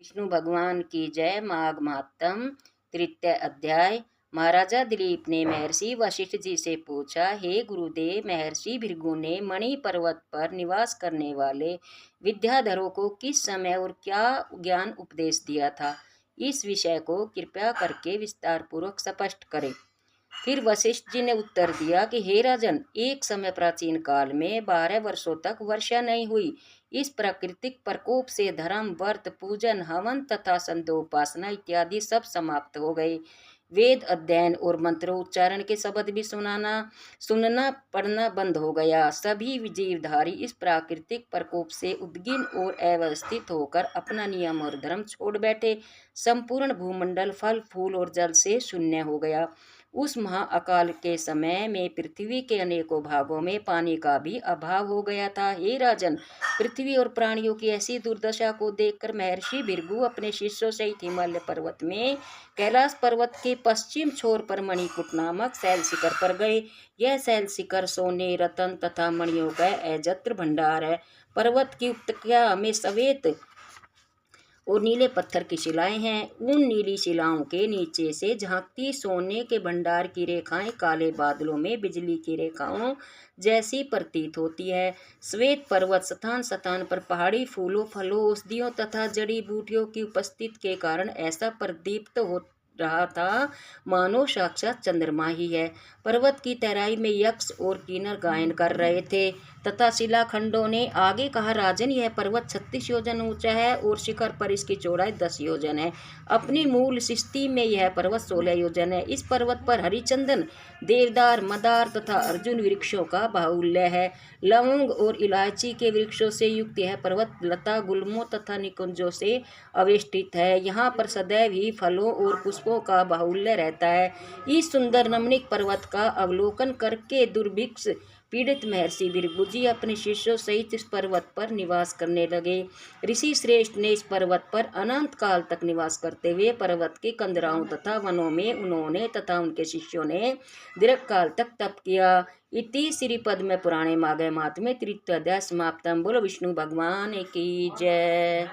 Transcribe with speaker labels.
Speaker 1: विष्णु भगवान की जय। माघ महात्म तृतीय अध्याय। महाराजा दिलीप ने महर्षि वशिष्ठ जी से पूछा, हे गुरुदेव, महर्षि भृगु ने मणि पर्वत पर निवास करने वाले विद्याधरों को किस समय और क्या ज्ञान उपदेश दिया था? इस विषय को कृपया करके विस्तार पूर्वक स्पष्ट करें। फिर वशिष्ठ जी ने उत्तर दिया कि हे राजन, एक समय प्राचीन काल में 12 वर्षों तक वर्षा नहीं हुई। इस प्राकृतिक प्रकोप से धर्म, व्रत, पूजन, हवन तथा संध्योपासना इत्यादि सब समाप्त हो गए। वेद अध्ययन और मंत्रोच्चारण के शब्द भी सुनना पढ़ना बंद हो गया। सभी जीवधारी इस प्राकृतिक प्रकोप से उद्विग्न और अव्यवस्थित होकर अपना नियम और धर्म छोड़ बैठे। संपूर्ण भूमंडल फल, फूल और जल से शून्य हो गया। उस महाअकाल के समय में पृथ्वी के अनेकों भागों में पानी का भी अभाव हो गया था। हे राजन, पृथ्वी और प्राणियों की ऐसी दुर्दशा को देखकर महर्षि भृगु अपने शिष्यों सहित हिमालय पर्वत में कैलाश पर्वत के पश्चिम छोर पर मणिकूट नामक शैल शिखर पर गए। यह शैल शिखर सोने, रत्न तथा मणियों का अजत्र भंडार है। पर्वत की उपत्यका में श्वेत और नीले पत्थर की शिलाएं हैं। उन नीली शिलाओं के नीचे से झांकती सोने के भंडार की रेखाएं काले बादलों में बिजली की रेखाओं जैसी प्रतीत होती है। श्वेत पर्वत स्थान स्थान पर पहाड़ी फूलों, फलों, औषधियों तथा जड़ी बूटियों की उपस्थिति के कारण ऐसा प्रदीप्त हो रहा था मानो साक्षात चंद्रमा ही है। पर्वत की तराई में यक्ष और किन्नर गायन कर रहे थे तथा शिलाखंडों ने आगे कहा, राजन, यह पर्वत 36 योजन ऊंचा है और शिखर पर इसकी चौड़ाई 10 योजन है। अपनी मूल स्थिति में यह पर्वत 16 योजन है। इस पर्वत पर हरिचंदन, देवदार, मदार तथा अर्जुन वृक्षों का बाहुल्य है। लवंग और इलायची के वृक्षों से युक्त यह पर्वत लता, गुल्मों तथा निकुंजों से अवेष्टित है। यहाँ पर सदैव ही फलों और पुष्पों का बाहुल्य रहता है। इस सुंदर रमणीक पर्वत का अवलोकन करके दुर्भिक्ष पीड़ित महर्षि भृगु जी अपने शिष्यों सहित इस पर्वत पर निवास करने लगे। ऋषि श्रेष्ठ ने इस पर्वत पर अनंत काल तक निवास करते हुए पर्वत के कंदराओं तथा वनों में उन्होंने तथा उनके शिष्यों ने दीर्घ काल तक तप किया। इति श्री पद्म पुराणे माघ महात्म्ये तृतीय अध्याय समाप्तम्। बोलो विष्णु भगवान की जय।